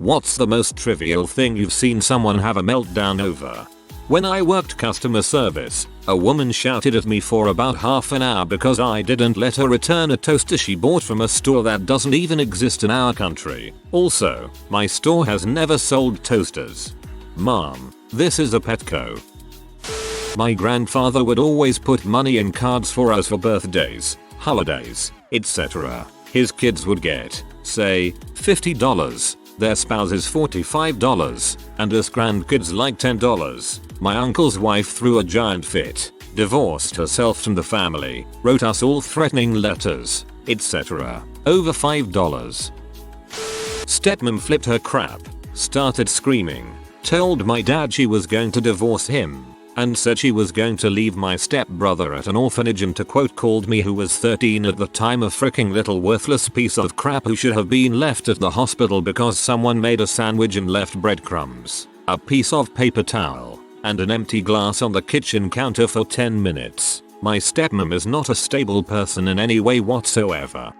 What's the most trivial thing you've seen someone have a meltdown over? When I worked customer service, a woman shouted at me for about half an hour because I didn't let her return a toaster she bought from a store that doesn't even exist in our country. Also, my store has never sold toasters. Mom, this is a Petco. My grandfather would always put money in cards for us for birthdays, holidays, etc. His kids would get, say, $50, their spouses $45, and us grandkids like $10. My uncle's wife threw a giant fit, divorced herself from the family, wrote us all threatening letters, etc. over $5. Stepmom flipped her crap, started screaming, told my dad she was going to divorce him, and said she was going to leave my stepbrother at an orphanage and to quote called me, who was 13 at the time, a freaking little worthless piece of crap who should have been left at the hospital because someone made a sandwich and left breadcrumbs, a piece of paper towel, and an empty glass on the kitchen counter for 10 minutes. My stepmom is not a stable person in any way whatsoever.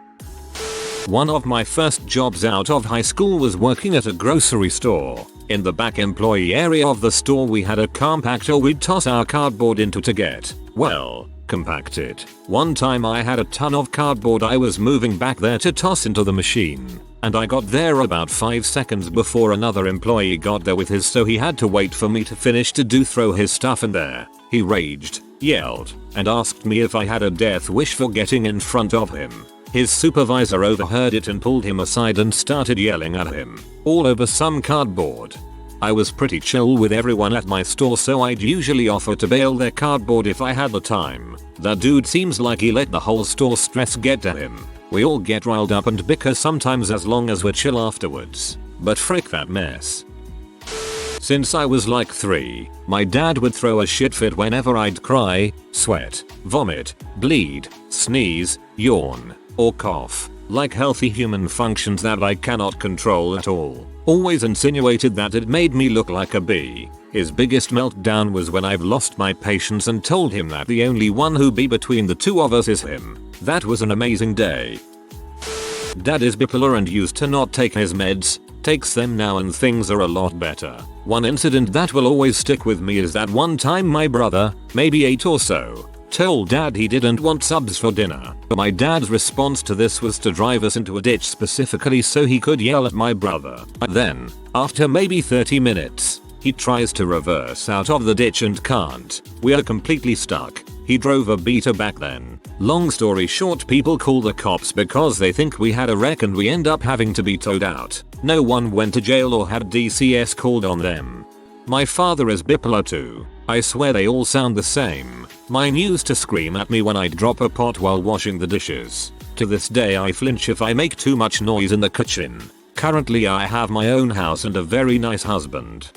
One of my first jobs out of high school was working at a grocery store. In the back employee area of the store we had a compactor we'd toss our cardboard into to get, well, compacted. One time I had a ton of cardboard I was moving back there to toss into the machine, and I got there about 5 seconds before another employee got there with his, so he had to wait for me to finish to throw his stuff in there. He raged, yelled, and asked me if I had a death wish for getting in front of him. His supervisor overheard it and pulled him aside and started yelling at him, all over some cardboard. I was pretty chill with everyone at my store, so I'd usually offer to bail their cardboard if I had the time. That dude seems like he let the whole store stress get to him. We all get riled up and bicker sometimes as long as we're chill afterwards. But frick that mess. Since I was like 3, my dad would throw a shit fit whenever I'd cry, sweat, vomit, bleed, sneeze, yawn, or cough, like healthy human functions that I cannot control at all. Always insinuated that it made me look like a bee. His biggest meltdown was when I've lost my patience and told him that the only one who be between the two of us is him. That was an amazing day. Dad is bipolar and used to not take his meds, takes them now and things are a lot better. One incident that will always stick with me is that one time my brother, maybe 8 or so, told dad he didn't want subs for dinner. But my dad's response to this was to drive us into a ditch specifically so he could yell at my brother. Then, after maybe 30 minutes, he tries to reverse out of the ditch and can't. We are completely stuck. He drove a beater back then. Long story short, people call the cops because they think we had a wreck and we end up having to be towed out. No one went to jail or had DCS called on them. My father is bipolar too. I swear they all sound the same. Mine used to scream at me when I'd drop a pot while washing the dishes. To this day I flinch if I make too much noise in the kitchen. Currently I have my own house and a very nice husband.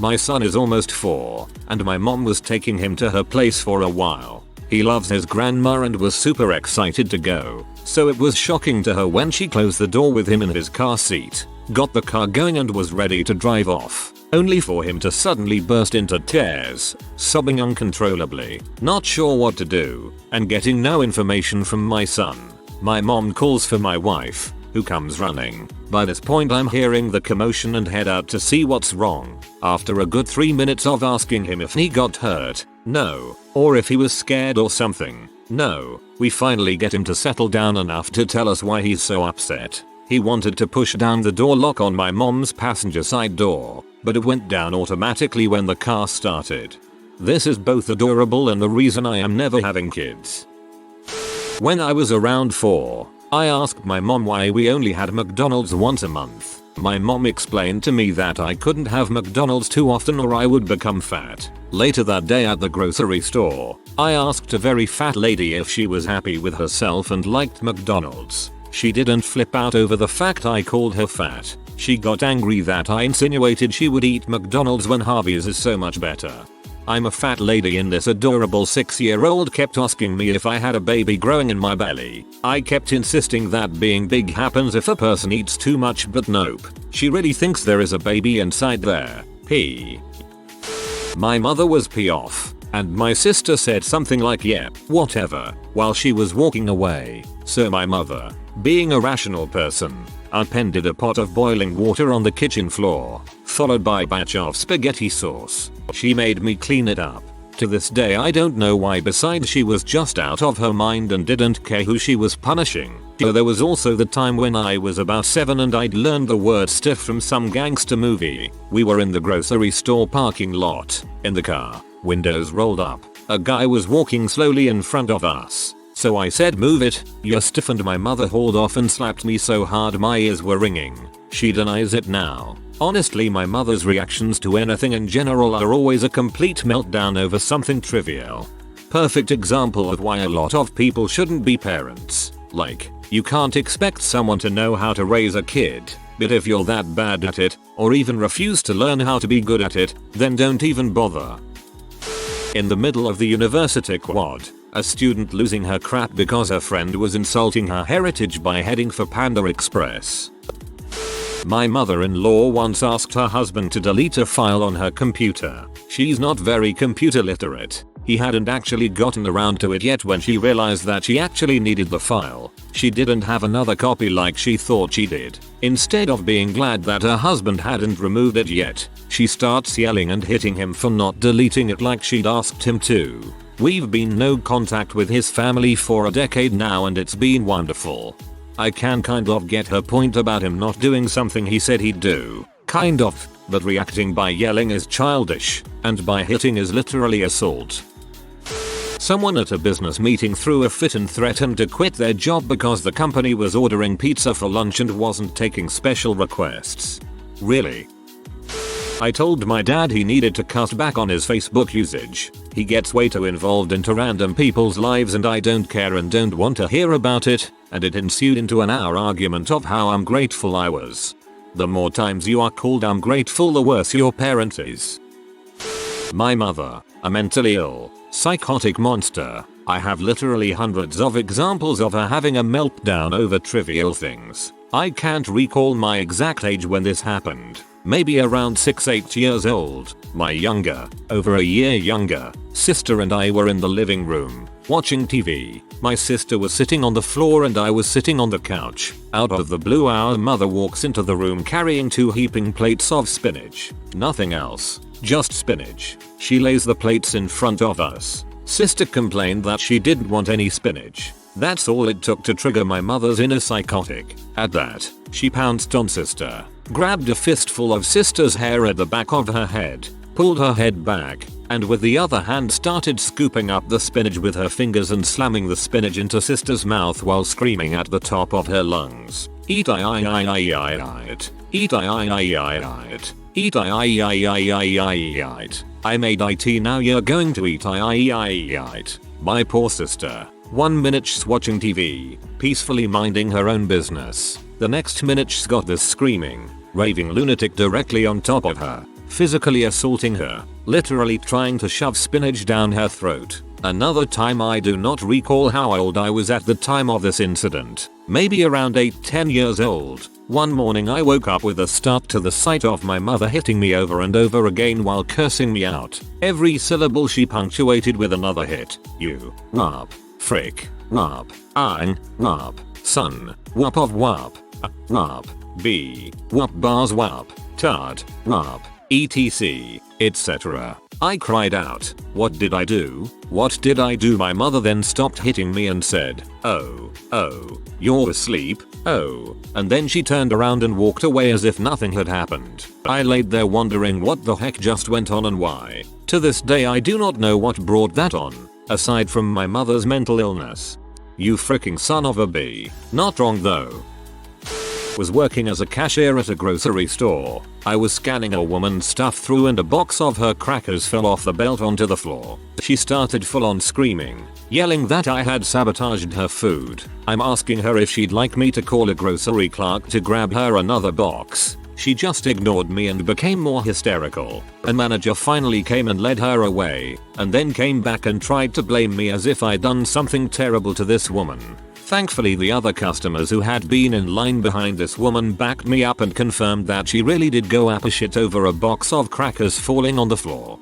My son is almost 4, and my mom was taking him to her place for a while. He loves his grandma and was super excited to go, so it was shocking to her when she closed the door with him in his car seat, got the car going and was ready to drive off, only for him to suddenly burst into tears, sobbing uncontrollably, not sure what to do, and getting no information from my son. My mom calls for my wife, who comes running. By this point I'm hearing the commotion and head out to see what's wrong. After a good 3 minutes of asking him if he got hurt, no, or if he was scared or something, no, we finally get him to settle down enough to tell us why he's so upset. He wanted to push down the door lock on my mom's passenger side door, but it went down automatically when the car started. This is both adorable and the reason I am never having kids. When I was around 4, I asked my mom why we only had McDonald's once a month. My mom explained to me that I couldn't have McDonald's too often or I would become fat. Later that day at the grocery store, I asked a very fat lady if she was happy with herself and liked McDonald's. She didn't flip out over the fact I called her fat. She got angry that I insinuated she would eat McDonald's when Harvey's is so much better. I'm a fat lady and this adorable 6-year-old kept asking me if I had a baby growing in my belly. I kept insisting that being big happens if a person eats too much, but nope. She really thinks there is a baby inside there. P. My mother was pee off, and my sister said something like yep, whatever, while she was walking away. So my mother, being a rational person, upended a pot of boiling water on the kitchen floor, followed by a batch of spaghetti sauce. She made me clean it up. To this day I don't know why, besides she was just out of her mind and didn't care who she was punishing. There was also the time when I was about 7 and I'd learned the word stiff from some gangster movie. We were in the grocery store parking lot. In the car, windows rolled up. A guy was walking slowly in front of us. So I said, "Move it, you're stiff," and my mother hauled off and slapped me so hard my ears were ringing. She denies it now. Honestly, my mother's reactions to anything in general are always a complete meltdown over something trivial. Perfect example of why a lot of people shouldn't be parents. Like, you can't expect someone to know how to raise a kid, but if you're that bad at it, or even refuse to learn how to be good at it, then don't even bother. In the middle of the university quad, a student losing her crap because her friend was insulting her heritage by heading for Panda Express. My mother-in-law once asked her husband to delete a file on her computer. She's not very computer literate. He hadn't actually gotten around to it yet when she realized that she actually needed the file. She didn't have another copy like she thought she did. Instead of being glad that her husband hadn't removed it yet, she starts yelling and hitting him for not deleting it like she'd asked him to. We've been no contact with his family for a decade now and it's been wonderful. I can kind of get her point about him not doing something he said he'd do. Kind of, but reacting by yelling is childish, and by hitting is literally assault. Someone at a business meeting threw a fit and threatened to quit their job because the company was ordering pizza for lunch and wasn't taking special requests. Really? I told my dad he needed to cut back on his Facebook usage. He gets way too involved into random people's lives and I don't care and don't want to hear about it, and it ensued into an hour argument of how ungrateful I was. The more times you are called ungrateful, the worse your parent is. My mother, a mentally ill, psychotic monster. I have literally hundreds of examples of her having a meltdown over trivial things. I can't recall my exact age when this happened. Maybe around 6-8 years old. My younger, over a year younger, sister and I were in the living room, watching TV. My sister was sitting on the floor and I was sitting on the couch. Out of the blue our mother walks into the room carrying 2 heaping plates of spinach. Nothing else, just spinach. She lays the plates in front of us. Sister complained that she didn't want any spinach. That's all it took to trigger my mother's inner psychotic. At that, she pounced on sister, grabbed a fistful of sister's hair at the back of her head, pulled her head back, and with the other hand started scooping up the spinach with her fingers and slamming the spinach into sister's mouth while screaming at the top of her lungs. Eat it. Eat it. Eat it. I made it, now you're going to eat it. My poor sister. 1 minute she's watching TV, peacefully minding her own business. The next minute she's got this screaming, raving lunatic directly on top of her, physically assaulting her, literally trying to shove spinach down her throat. Another time, I do not recall how old I was at the time of this incident, maybe around 8-10 years old. One morning I woke up with a start to the sight of my mother hitting me over and over again while cursing me out. Every syllable she punctuated with another hit. You, wap, frick, wap, ang, wap, son, wap of wap, wap, b, wap bars wap, tard, wap, etc, etc. I cried out. What did I do? What did I do? My mother then stopped hitting me and said, oh, you're asleep? Oh, and then she turned around and walked away as if nothing had happened. I laid there wondering what the heck just went on and why. To this day I do not know what brought that on, aside from my mother's mental illness. You freaking son of a b. Not wrong though. Was working as a cashier at a grocery store. I was scanning a woman's stuff through and a box of her crackers fell off the belt onto the floor. She started full on screaming, yelling that I had sabotaged her food. I'm asking her if she'd like me to call a grocery clerk to grab her another box. She just ignored me and became more hysterical. A manager finally came and led her away, and then came back and tried to blame me as if I'd done something terrible to this woman. Thankfully the other customers who had been in line behind this woman backed me up and confirmed that she really did go apeshit over a box of crackers falling on the floor.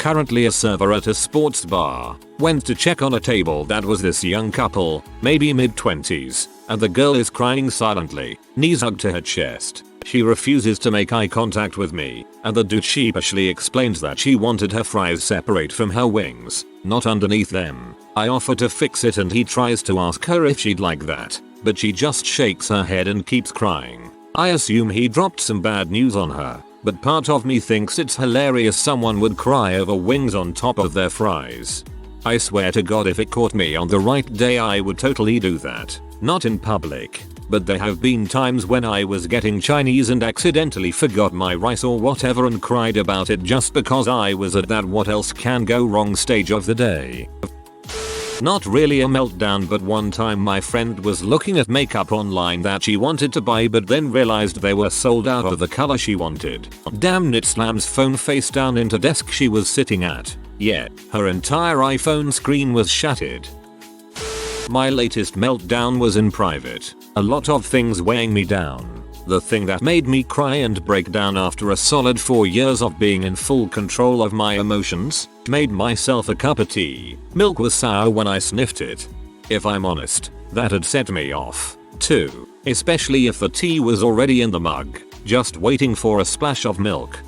currently a server at a sports bar. Went to check on a table that was this young couple, maybe mid-20s, and the girl is crying silently, knees hugged to her chest. She refuses to make eye contact with me, and the dude sheepishly explains that she wanted her fries separate from her wings, not underneath them. I offer to fix it and he tries to ask her if she'd like that, but she just shakes her head and keeps crying. I assume he dropped some bad news on her, but part of me thinks it's hilarious someone would cry over wings on top of their fries. I swear to God if it caught me on the right day I would totally do that. Not in public, but there have been times when I was getting Chinese and accidentally forgot my rice or whatever and cried about it just because I was at that what else can go wrong stage of the day. Not really a meltdown, but one time my friend was looking at makeup online that she wanted to buy but then realized they were sold out of the color she wanted. Damn it, slams phone face down into desk she was sitting at. Yeah, her entire iPhone screen was shattered. My latest meltdown was in private. A lot of things weighing me down. The thing that made me cry and break down after a solid 4 years of being in full control of my emotions, made myself a cup of tea. Milk was sour when I sniffed it. If I'm honest, that had set me off, too. Especially if the tea was already in the mug, just waiting for a splash of milk.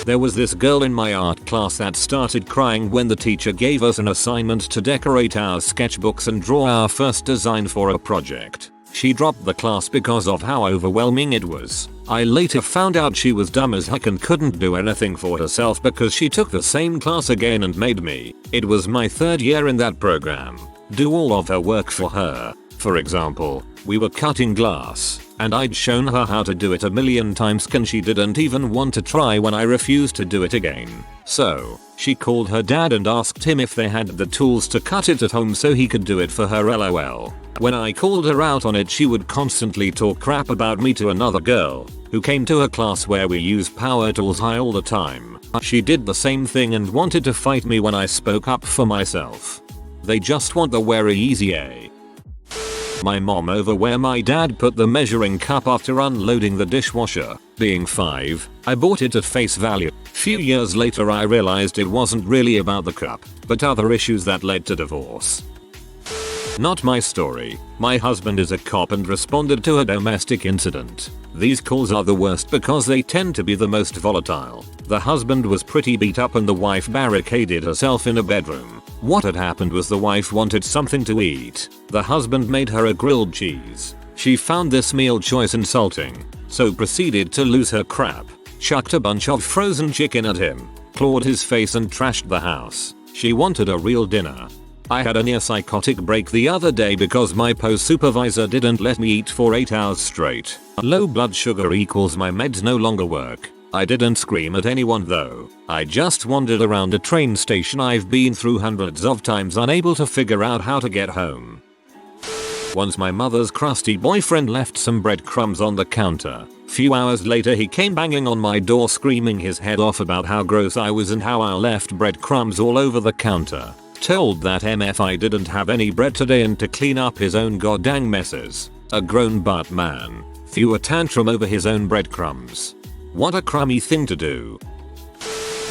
There was this girl in my art class that started crying when the teacher gave us an assignment to decorate our sketchbooks and draw our first design for a project. She dropped the class because of how overwhelming it was. I later found out she was dumb as heck and couldn't do anything for herself because she took the same class again and made me, it was my 3rd year in that program, do all of her work for her. For example, we were cutting glass, and I'd shown her how to do it a million times and she didn't even want to try when I refused to do it again. So, she called her dad and asked him if they had the tools to cut it at home so he could do it for her, lol. When I called her out on it she would constantly talk crap about me to another girl, who came to her class where we use power tools high all the time. She did the same thing and wanted to fight me when I spoke up for myself. They just want the very easy A. My mom over where my dad put the measuring cup after unloading the dishwasher. Being 5, I bought it at face value. Few years later I realized it wasn't really about the cup, but other issues that led to divorce. Not my story. My husband is a cop and responded to a domestic incident. These calls are the worst because they tend to be the most volatile. The husband was pretty beat up and the wife barricaded herself in a bedroom. What had happened was the wife wanted something to eat. The husband made her a grilled cheese. She found this meal choice insulting, so proceeded to lose her crap, chucked a bunch of frozen chicken at him, clawed his face and trashed the house. She wanted a real dinner. I had a near psychotic break the other day because my post supervisor didn't let me eat for 8 hours straight. Low blood sugar equals my meds no longer work. I didn't scream at anyone though. I just wandered around a train station I've been through hundreds of times unable to figure out how to get home. Once my mother's crusty boyfriend left some breadcrumbs on the counter. Few hours later he came banging on my door screaming his head off about how gross I was and how I left breadcrumbs all over the counter. Told that MF I didn't have any bread today and to clean up his own goddamn messes. A grown butt man threw a tantrum over his own breadcrumbs. What a crummy thing to do.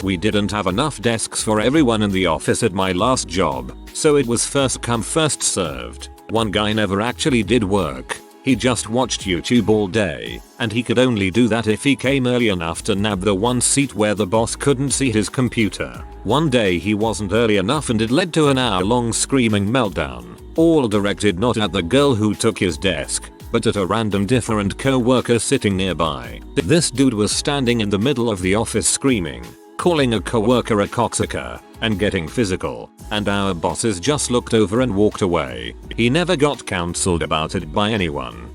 We didn't have enough desks for everyone in the office at my last job, so it was first come first served. One guy never actually did work. He just watched YouTube all day, and he could only do that if he came early enough to nab the one seat where the boss couldn't see his computer. One day he wasn't early enough and it led to an hour-long screaming meltdown, all directed not at the girl who took his desk, but at a random different co-worker sitting nearby. This dude was standing in the middle of the office screaming, calling a co-worker a cocksucker, and getting physical, and our bosses just looked over and walked away. He never got counseled about it by anyone.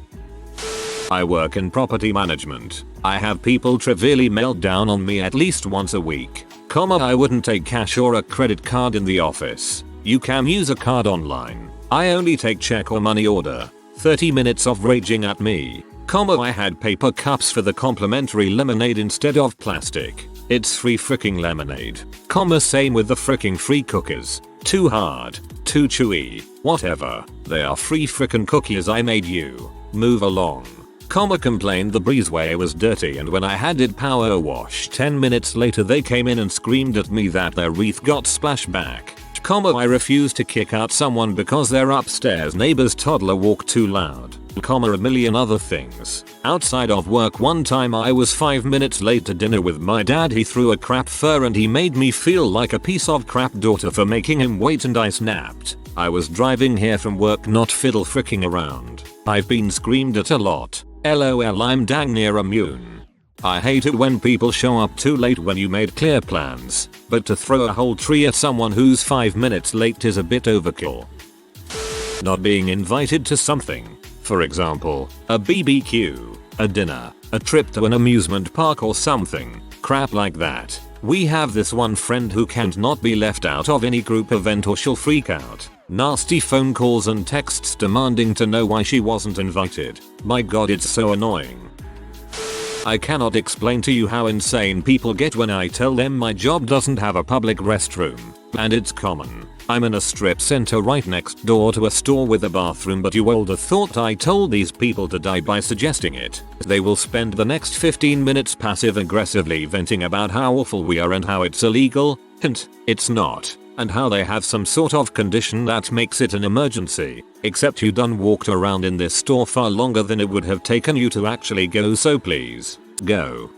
I work in property management. I have people trivially melt down on me at least once a week. I wouldn't take cash or a credit card in the office. You can use a card online. I only take check or money order. 30 minutes of raging at me. I had paper cups for the complimentary lemonade instead of plastic. It's free fricking lemonade. Same with the fricking free cookies. Too hard. Too chewy. Whatever. They are free frickin' cookies I made you. Move along. Complained the breezeway was dirty, and when I had it power wash 10 minutes later they came in and screamed at me that their wreath got splashback. I refused to kick out someone because their upstairs neighbor's toddler walked too loud. A million other things. Outside of work one time I was 5 minutes late to dinner with my dad. He threw a crap fur and he made me feel like a piece of crap daughter for making him wait, and I snapped. I was driving here from work, not fiddle fricking around. I've been screamed at a lot. LOL, I'm dang near immune. I hate it when people show up too late when you made clear plans, but to throw a whole tree at someone who's 5 minutes late is a bit overkill. Not being invited to something. For example, a BBQ, a dinner, a trip to an amusement park or something. Crap like that. We have this one friend who can't not be left out of any group event or she'll freak out. Nasty phone calls and texts demanding to know why she wasn't invited. My god, it's so annoying. I cannot explain to you how insane people get when I tell them my job doesn't have a public restroom, and it's common. I'm in a strip center right next door to a store with a bathroom, but you would have thought I told these people to die by suggesting it. They will spend the next 15 minutes passive aggressively venting about how awful we are and how it's illegal, and it's not, and how they have some sort of condition that makes it an emergency, except you done walked around in this store far longer than it would have taken you to actually go, so please, go.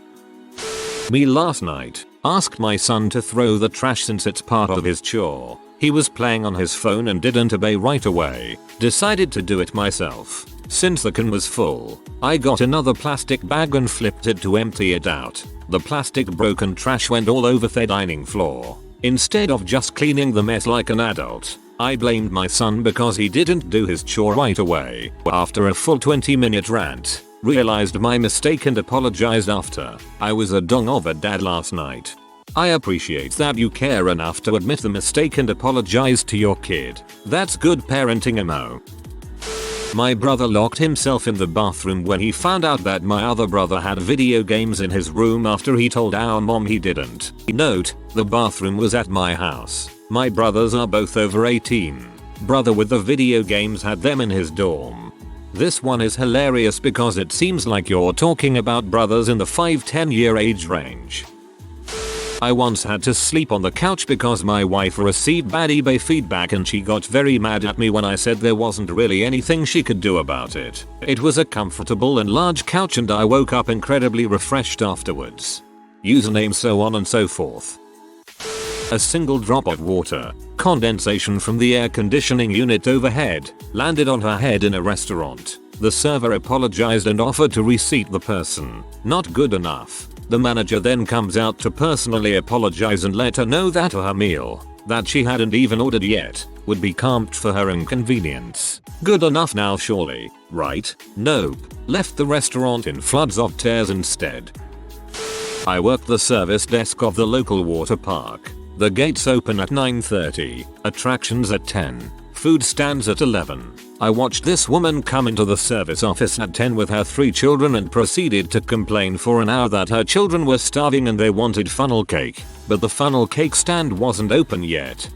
Me last night, asked my son to throw the trash since it's part of his chore. He was playing on his phone and didn't obey right away. Decided to do it myself. Since the can was full, I got another plastic bag and flipped it to empty it out. The plastic broke and trash went all over the dining floor. Instead of just cleaning the mess like an adult, I blamed my son because he didn't do his chore right away. After a full 20-minute rant, realized my mistake and apologized after. I was a dong of a dad last night. I appreciate that you care enough to admit the mistake and apologize to your kid. That's good parenting, mo. My brother locked himself in the bathroom when he found out that my other brother had video games in his room after he told our mom he didn't. Note, the bathroom was at my house. My brothers are both over 18. Brother with the video games had them in his dorm. This one is hilarious because it seems like you're talking about brothers in the 5-10 year age range. I once had to sleep on the couch because my wife received bad eBay feedback and she got very mad at me when I said there wasn't really anything she could do about it. It was a comfortable and large couch and I woke up incredibly refreshed afterwards. Username so on and so forth. A single drop of water, condensation from the air conditioning unit overhead, landed on her head in a restaurant. The server apologized and offered to reseat the person. Not good enough. The manager then comes out to personally apologize and let her know that her meal, that she hadn't even ordered yet, would be comped for her inconvenience. Good enough now surely, right? Nope. Left the restaurant in floods of tears instead. I worked the service desk of the local water park. The gates open at 9:30, attractions at 10, food stands at 11. I watched this woman come into the service office at 10 with her 3 children and proceeded to complain for an hour that her children were starving and they wanted funnel cake, but the funnel cake stand wasn't open yet.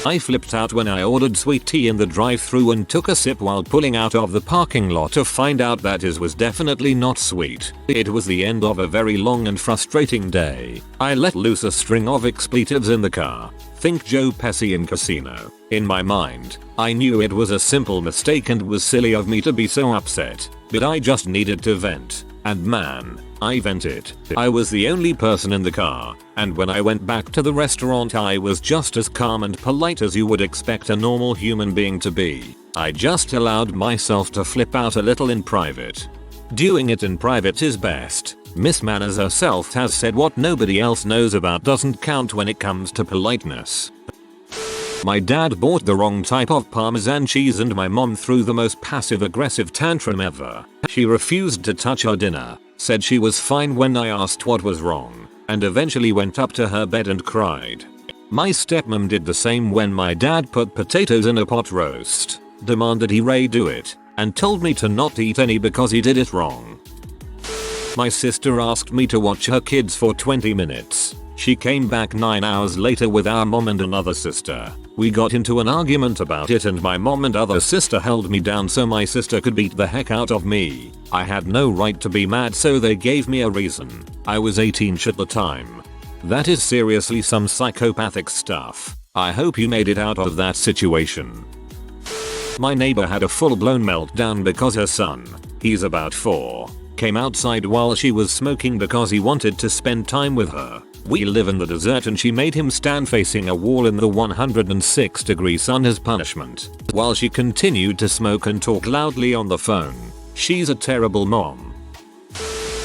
I flipped out when I ordered sweet tea in the drive-thru and took a sip while pulling out of the parking lot to find out that his was definitely not sweet. It was the end of a very long and frustrating day. I let loose a string of expletives in the car. Think Joe Pesci in Casino. In my mind, I knew it was a simple mistake and was silly of me to be so upset, but I just needed to vent. And man, I vented. I was the only person in the car, and when I went back to the restaurant I was just as calm and polite as you would expect a normal human being to be. I just allowed myself to flip out a little in private. Doing it in private is best. Miss Manners herself has said what nobody else knows about doesn't count when it comes to politeness. My dad bought the wrong type of Parmesan cheese and my mom threw the most passive-aggressive tantrum ever. She refused to touch our dinner, said she was fine when I asked what was wrong, and eventually went up to her bed and cried. My stepmom did the same when my dad put potatoes in a pot roast, demanded he redo it, and told me to not eat any because he did it wrong. My sister asked me to watch her kids for 20 minutes. She came back 9 hours later with our mom and another sister. We got into an argument about it and my mom and other sister held me down so my sister could beat the heck out of me. I had no right to be mad so they gave me a reason. I was 18 at the time. That is seriously some psychopathic stuff. I hope you made it out of that situation. My neighbor had a full-blown meltdown because her son, he's about 4, came outside while she was smoking because he wanted to spend time with her. We live in the desert and she made him stand facing a wall in the 106-degree sun as punishment while she continued to smoke and talk loudly on the phone. She's a terrible mom.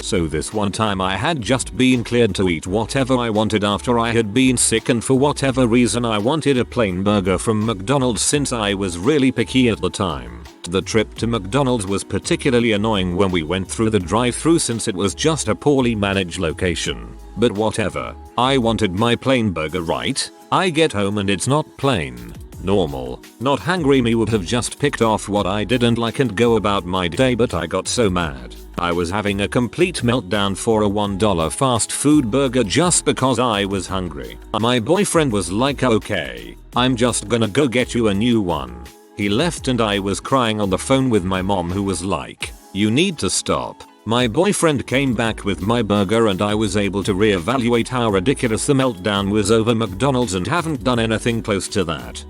So this one time I had just been cleared to eat whatever I wanted after I had been sick and for whatever reason I wanted a plain burger from McDonald's since I was really picky at the time. The trip to McDonald's was particularly annoying when we went through the drive-thru since it was just a poorly managed location. But whatever, I wanted my plain burger, right? I get home and it's not plain. Normal, not hungry me would have just picked off what I didn't like and go about my day, but I got so mad. I was having a complete meltdown for a $1 fast food burger just because I was hungry. My boyfriend was like, okay, I'm just gonna go get you a new one. He left and I was crying on the phone with my mom who was like, you need to stop. My boyfriend came back with my burger and I was able to reevaluate how ridiculous the meltdown was over McDonald's and haven't done anything close to that.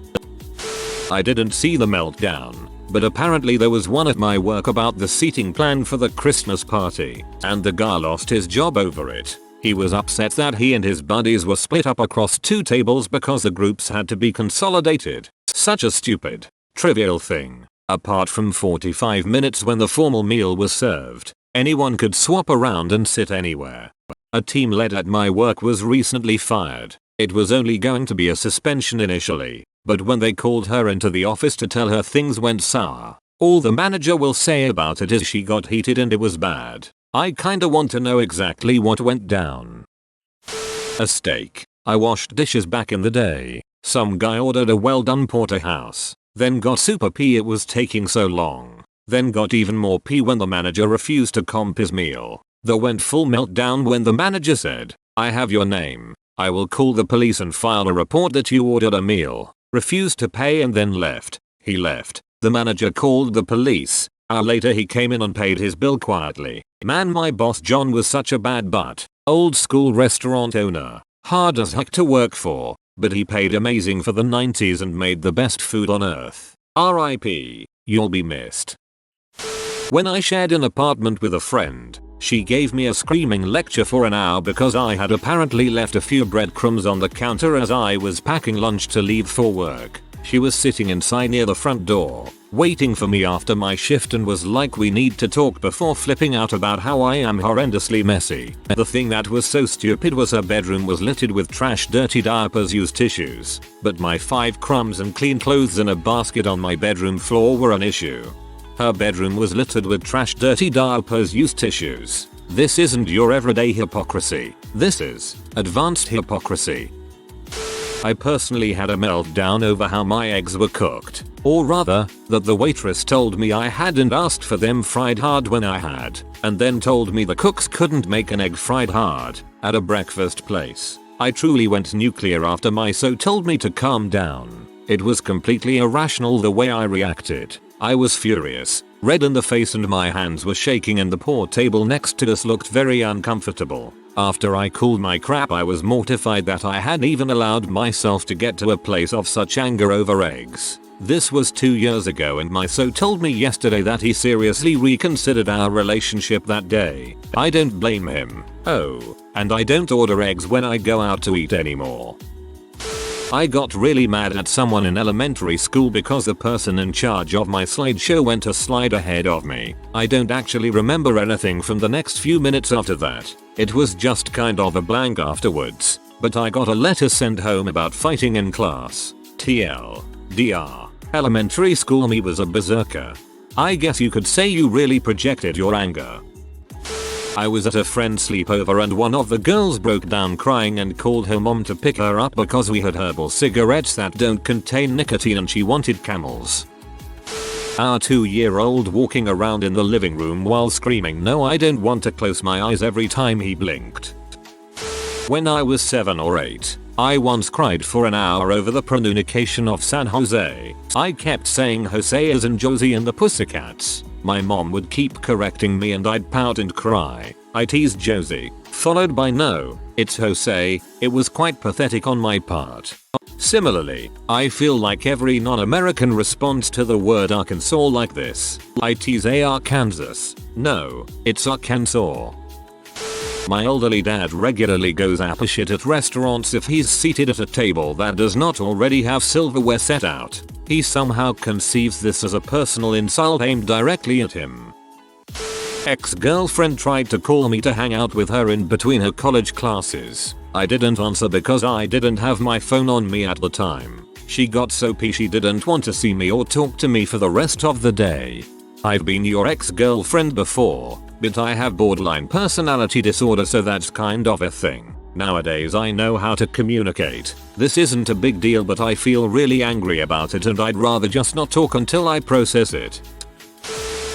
I didn't see the meltdown, but apparently there was one at my work about the seating plan for the Christmas party, and the guy lost his job over it. He was upset that he and his buddies were split up across 2 tables because the groups had to be consolidated. Such a stupid, trivial thing. Apart from 45 minutes when the formal meal was served, anyone could swap around and sit anywhere. A team lead at my work was recently fired. It was only going to be a suspension initially, but when they called her into the office to tell her things went sour, all the manager will say about it is she got heated and it was bad. I kinda want to know exactly what went down. A steak. I washed dishes back in the day. Some guy ordered a well done porterhouse, then got super pee it was taking so long, then got even more pee when the manager refused to comp his meal. Then went full meltdown when the manager said, I have your name. I will call the police and file a report that you ordered a meal, refused to pay and then left. He left. The manager called the police. Hour later he came in and paid his bill quietly. Man, my boss John was such a bad butt. Old school restaurant owner. Hard as heck to work for, but he paid amazing for the 90s and made the best food on earth. RIP. You'll be missed. When I shared an apartment with a friend, she gave me a screaming lecture for an hour because I had apparently left a few breadcrumbs on the counter as I was packing lunch to leave for work. She was sitting inside near the front door, waiting for me after my shift and was like, we need to talk, before flipping out about how I am horrendously messy. The thing that was so stupid was her bedroom was littered with trash, dirty diapers, used tissues, but my 5 crumbs and clean clothes in a basket on my bedroom floor were an issue. Her bedroom was littered with trash, dirty diapers, used tissues. This isn't your everyday hypocrisy. This is advanced hypocrisy. I personally had a meltdown over how my eggs were cooked, or rather, that the waitress told me I hadn't asked for them fried hard when I had, and then told me the cooks couldn't make an egg fried hard at a breakfast place. I truly went nuclear after my so told me to calm down. It was completely irrational the way I reacted. I was furious, red in the face, and my hands were shaking and the poor table next to us looked very uncomfortable. After I cooled my crap, I was mortified that I had even allowed myself to get to a place of such anger over eggs. This was 2 years ago and my so told me yesterday that he seriously reconsidered our relationship that day. I don't blame him. Oh, and I don't order eggs when I go out to eat anymore. I got really mad at someone in elementary school because the person in charge of my slideshow went a slide ahead of me. I don't actually remember anything from the next few minutes after that. It was just kind of a blank afterwards, but I got a letter sent home about fighting in class. TLDR. Elementary school me was a berserker. I guess you could say you really projected your anger. I was at a friend's sleepover and one of the girls broke down crying and called her mom to pick her up because we had herbal cigarettes that don't contain nicotine and she wanted Camels. Our 2-year-old walking around in the living room while screaming, "No, I don't want to," close my eyes every time he blinked. When I was 7 or 8, I once cried for an hour over the pronunciation of San Jose. I kept saying Jose as in Josie and the Pussycats. My mom would keep correcting me and I'd pout and cry. I teased Josie, followed by no, it's Jose. It was quite pathetic on my part. Similarly, I feel like every non-American responds to the word Arkansas like this. I tease Arkansas. No, it's Arkansas. My elderly dad regularly goes apeshit at restaurants if he's seated at a table that does not already have silverware set out. He somehow conceives this as a personal insult aimed directly at him. Ex-girlfriend tried to call me to hang out with her in between her college classes. I didn't answer because I didn't have my phone on me at the time. She got so pissed she didn't want to see me or talk to me for the rest of the day. I've been your ex-girlfriend before, but I have borderline personality disorder, so that's kind of a thing. Nowadays I know how to communicate. This isn't a big deal, but I feel really angry about it and I'd rather just not talk until I process it.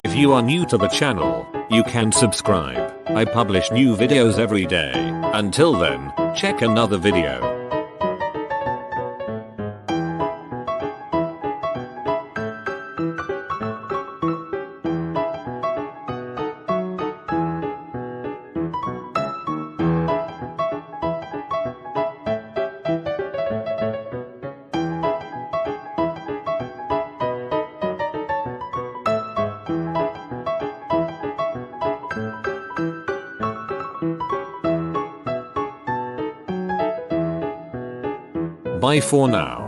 If you are new to the channel, you can subscribe. I publish new videos every day. Until then, check another video. Bye for now.